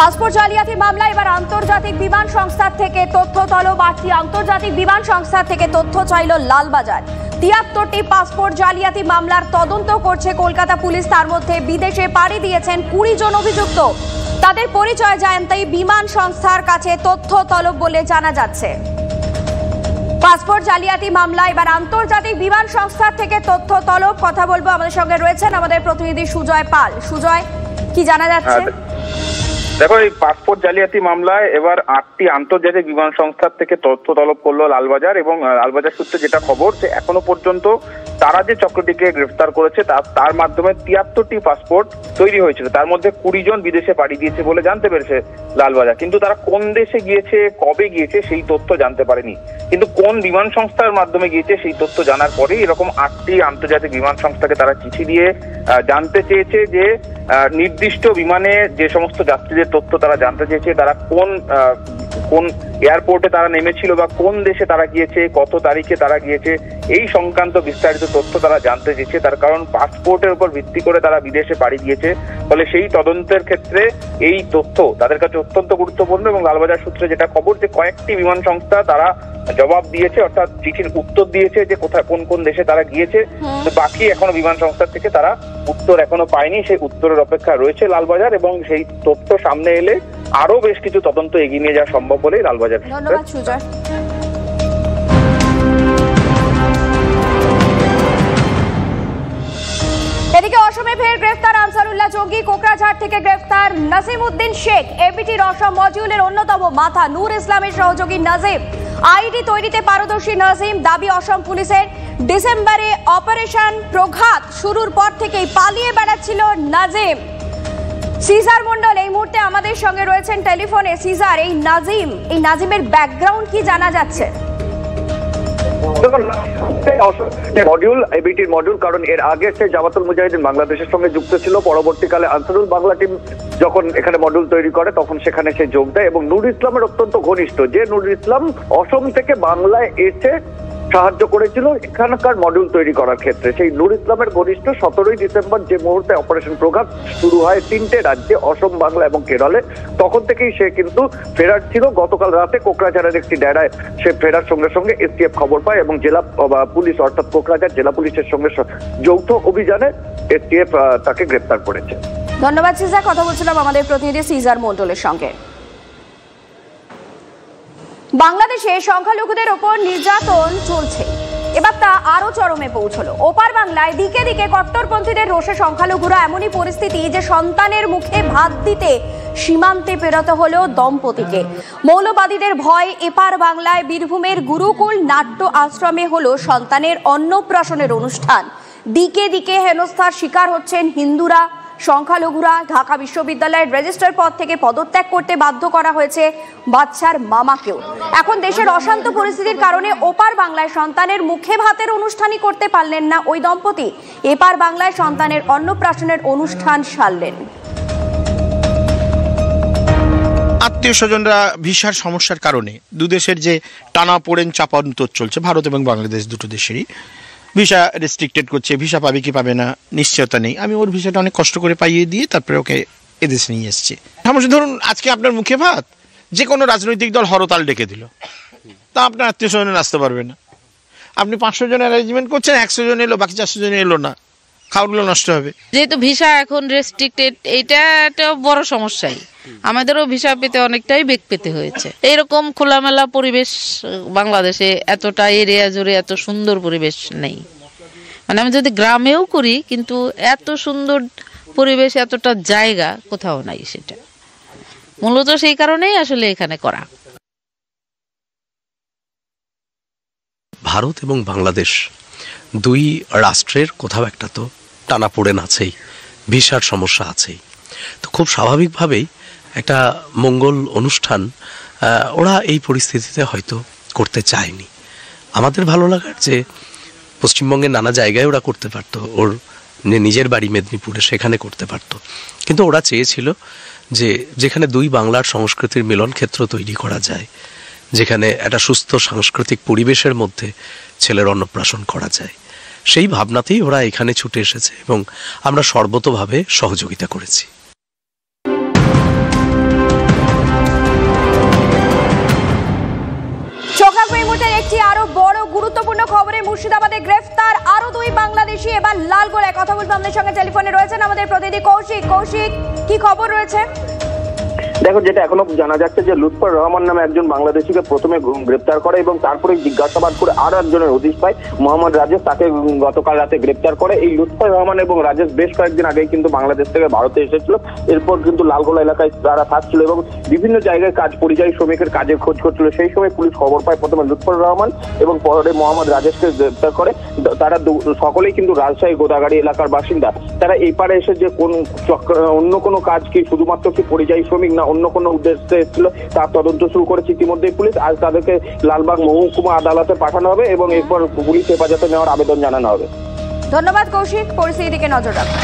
Passport জালিয়াতি মামলায় এবার আন্তর্জাতিক বিমান সংস্থা থেকে তথ্য তলব। আন্তর্জাতিক বিমান সংস্থা থেকে তথ্য চাইল লালবাজার। ৭৩টি পাসপোর্ট জালিয়াতি মামলার তদন্ত করছে কলকাতা পুলিশ। তার মধ্যে বিদেশে পাড়ি দিয়েছেন ২০ জন অভিযুক্ত। তাদের পরিচয় জানতেই বিমান সংস্থার কাছে তথ্য তলব বলে জানা যাচ্ছে। পাসপোর্ট জালিয়াতি মামলা এবার আন্তর্জাতিক বিমান সংস্থা থেকে তথ্য তলব। কথা বলবো, আমাদের সঙ্গে রয়েছেন আমাদের প্রতিনিধি সুজয় পাল। সুজয়, কি জানা যাচ্ছে? দেখো, এই পাসপোর্ট জালিয়াতি মামলায় এবার ৮টি আন্তর্জাতিক বিমান সংস্থার থেকে তথ্য তলব করলো লালবাজার। এবং লালবাজার সূত্রে যেটা খবর, যে এখনো পর্যন্ত তারা যে চক্রটিকে গ্রেফতার করেছে তার মাধ্যমে ৭৩টি পাসপোর্ট তৈরি হয়েছিল। তার মধ্যে ২০ জন বিদেশে পাড়ি দিয়েছে বলে জানতে পেরেছে লালবাজার। কিন্তু তারা কোন দেশে গিয়েছে, কবে গিয়েছে সেই তথ্য জানতে পারেনি। কিন্তু কোন বিমান সংস্থার মাধ্যমে গিয়েছে সেই তথ্য জানার পরেই এরকম ৮টি আন্তর্জাতিক বিমান সংস্থাকে তারা চিঠি দিয়ে জানতে চেয়েছে যে নির্দিষ্ট বিমানে যে সমস্ত যাত্রীদের তথ্য তারা জানতে চেয়েছে, তারা কোন এয়ারপোর্টে তারা নেমেছিল বা কোন দেশে তারা গিয়েছে, কত তারিখে তারা গিয়েছে, এই সংক্রান্ত বিস্তারিত তথ্য তারা জানতে চেয়েছে। তার কারণ পাসপোর্টের উপর ভিত্তি করে তারা বিদেশে পাড়ি দিয়েছে। ফলে সেই তদন্তের ক্ষেত্রে এই তথ্য তাদের কাছে অত্যন্ত গুরুত্বপূর্ণ। এবং লালবাজার সূত্রে যেটা খবর, যে কয়েকটি বিমান সংস্থা তারা জবাব দিয়েছে, অর্থাৎ চিঠির উত্তর দিয়েছে যে কোথায় কোন দেশে তারা গিয়েছে। তো বাকি এখনো বিমান সংস্থার থেকে তারা উত্তর এখনো পায়নি। সেই উত্তরের অপেক্ষা রয়েছে লালবাজার, এবং সেই তথ্য সামনে এলে আরো বেশ কিছু তদন্ত এগিয়ে নিয়ে যাওয়া সম্ভব বলেই লালবাজার। ধন্যবাদ সুজয়। এদিকে অসমে ফের গ্রেফতার আনসারুল্লাহ জঙ্গি। কোকরাঝাড় থেকে গ্রেফতার নাসিমউদ্দিন শেখ, এবিটির অসম মডিউলের অন্যতম মাথা। নূর ইসলামের সহযোগী নাজিম। আইডি তৈরিতে পারদর্শী নাজিম। দাবি অসম পুলিশের, ডিসেম্বরে অপারেশন প্রঘাত শুরুর পর থেকেই পালিয়ে বেড়াচ্ছিল নাজিম। সিজার মন্ডল এই মুহূর্তে আমাদের সঙ্গে রয়েছেন টেলিফোনে। সিজার, এই নাজিমের ব্যাকগ্রাউন্ড কি জানা যাচ্ছে? মডিউল, এবিটির মডিউল, কারণ এর আগে সে জামাতুল মুজাহিদিন বাংলাদেশের সঙ্গে যুক্ত ছিল। পরবর্তীকালে আনসারুল বাংলা টিম যখন এখানে মডিউল তৈরি করে তখন সেখানে সে যোগ দেয় এবং নূর ইসলামের অত্যন্ত ঘনিষ্ঠ। যে নূর ইসলাম অসম থেকে বাংলায় এসে সাহায্য করেছিল এখানকার মডিউল তৈরি করার ক্ষেত্রে, সেই নূর ইসলামের ঘনিষ্ঠ ১৭ই ডিসেম্বর যে মুহূর্তে অপারেশন প্রঘাত শুরু হয় ৩টে রাজ্যে, অসম, বাংলা এবং কেরলে, তখন থেকেই সে কিন্তু ফেরার ছিল। গতকাল রাতে কোকরাঝাড়ের একটি ডেরায় সে ফেরার সঙ্গে সঙ্গে এসটিএফ খবর পায় এবং জেলা পুলিশ অর্থাৎ কোকরাঝাড় জেলা পুলিশের সঙ্গে যৌথ অভিযানে এসটিএফ তাকে গ্রেপ্তার করেছে। ধন্যবাদ সিজার। কথা বলছিলাম আমাদের প্রতিনিধি সিজার মন্ডলের সঙ্গে। বাংলাদেশে সংখ্যালঘুদের ওপর নির্যাতন চলছে, এবার তা আরো চরমে পৌঁছলো। ওপার বাংলায় দিকে দিকে কট্টরপন্থীদের রোষে সংখ্যালঘুরা। এমনই পরিস্থিতি যে সন্তানের মুখে ভাত দিতে সীমান্তে পেরোতে হলো দম্পতিকে। মৌলবাদীদের ভয় এপার বাংলায় বীরভূমের গুরুকুল নাট্য আশ্রমে হলো সন্তানের অন্নপ্রাশনের অনুষ্ঠান। দিকে দিকে হেনস্থার শিকার হচ্ছেন হিন্দুরা, সংখ্যালঘুরা। ঢাকা বিশ্ববিদ্যালয়ের রেজিস্ট্রার পদ থেকে পদত্যাগ করতে বাধ্য করা হয়েছে বাচ্চার মামাকেও। এখন দেশের অশান্ত পরিস্থিতির কারণে ওপার বাংলায় সন্তানের মুখে ভাতের অনুষ্ঠানই করতে পারলেন না ওই দম্পতি। এপার বাংলায় সন্তানের অন্নপ্রাশনের অনুষ্ঠান সারলেন। আত্মীয় স্বজনরা ভিসার সমস্যার কারণে দুদেশের যে টানাপোড়েন চাপান্তর চলছে, ভারত এবং বাংলাদেশ দুটো দেশেরই ভিসা রেস্ট্রিক্টেড করছে। ভিসা পাবে কি পাবে না নিশ্চয়তা নেই। আমি ওর ভিসাটা অনেক কষ্ট করে পাইয়ে দিয়ে তারপরে ওকে এদেশে নিয়ে এসেছি। সমস্যা ধরুন আজকে আপনার মুখে ভাত যে কোনো রাজনৈতিক দল হরতাল ডেকে দিল, তা আপনার আত্মীয় স্বজন আসতে পারবে না। আপনি ৫০০ জনের অ্যারেঞ্জমেন্ট করছেন, ১০০ জন এলো, বাকি ৪০০ জন এলো না, খাওয়াগুলো নষ্ট হবে। যেহেতু ভিসা এখন রেস্ট্রিক্টেড, এইটা একটা বড় সমস্যাই। আমাদেরও ভিসা পেতে অনেকটাই বেগ পেতে হয়েছে। এইরকম খোলামেলা পরিবেশ বাংলাদেশে এতটা এরিয়া জুড়ে এত সুন্দর পরিবেশ নেই। মানে আমি যদি গ্রামেও করি কিন্তু এত সুন্দর পরিবেশ, এতটা জায়গা কোথাও নাই। সেটা মূলত সেই কারণেই আসলে এখানে করা। ভারত এবং বাংলাদেশ দুই রাষ্ট্রের কোথাও একটা তো টানাপোড়েন আছেই, ভিসার সমস্যা আছেই। তো খুব স্বাভাবিকভাবেই একটা মঙ্গল অনুষ্ঠান ওরা এই পরিস্থিতিতে হয়তো করতে চায়নি। আমাদের ভালো লাগার যে পশ্চিমবঙ্গের নানা জায়গায় ওরা করতে পারতো, ওর নিজের বাড়ি মেদিনীপুরে সেখানে করতে পারতো, কিন্তু ওরা চেয়েছিল যে যেখানে দুই বাংলার সংস্কৃতির মিলন ক্ষেত্র তৈরি করা যায়, যেখানে একটা সুস্থ সাংস্কৃতিক পরিবেশের মধ্যে ছেলের অন্নপ্রাশন করা যায়, সেই ভাবনাতেই ওরা এখানে ছুটে এসেছে এবং আমরা সর্বতোভাবে সহযোগিতা করেছি। মুর্শিদাবাদে গ্রেফতার আরো 2 বাংলাদেশি। এবার লালগোলায় কথা বলবো আমাদের সঙ্গে টেলিফোনে রয়েছেন আমাদের প্রতিনিধি কৌশিক। কৌশিক, কি খবর রয়েছে? দেখো, যেটা এখনো জানা যাচ্ছে যে লুৎফর রহমান নামে একজন বাংলাদেশিকে প্রথমে গ্রেপ্তার করে এবং তারপরে জিজ্ঞাসাবাদ করে আরো একজনের হদিশ পায় মোহাম্মদ রাজেশ, তাকে গতকাল রাতে গ্রেপ্তার করে। এই লুৎফর রহমান এবং রাজেশ বেশ কয়েকদিন আগেই কিন্তু বাংলাদেশ থেকে ভারতে এসেছিল। এরপর কিন্তু লালগোলা এলাকায় তারা থাকছিল এবং বিভিন্ন জায়গায় পরিযায়ী শ্রমিকের কাজের খোঁজ করছিল। সেই সময় পুলিশ খবর পায় প্রথমে লুৎফর রহমান এবং পরে মোহাম্মদ রাজেশকে গ্রেপ্তার করে। তারা সকলেই কিন্তু রাজশাহী গোদাগাড়ি এলাকার বাসিন্দা। তারা এই পারে এসে যে কোন অন্য কোনো কাজ কি শুধুমাত্র কি পরিযায়ী শ্রমিক না অন্য কোনো উদ্দেশ্যে এসেছিল তার তদন্ত শুরু করেছে ইতিমধ্যেই পুলিশ। আজ তাদেরকে লালবাগ মহকুমা আদালতে পাঠানো হবে এবং এরপর পুলিশ হেফাজতে নেওয়ার আবেদন জানানো হবে। ধন্যবাদ কৌশিক, পরিস্থিতির দিকে নজর রাখুন।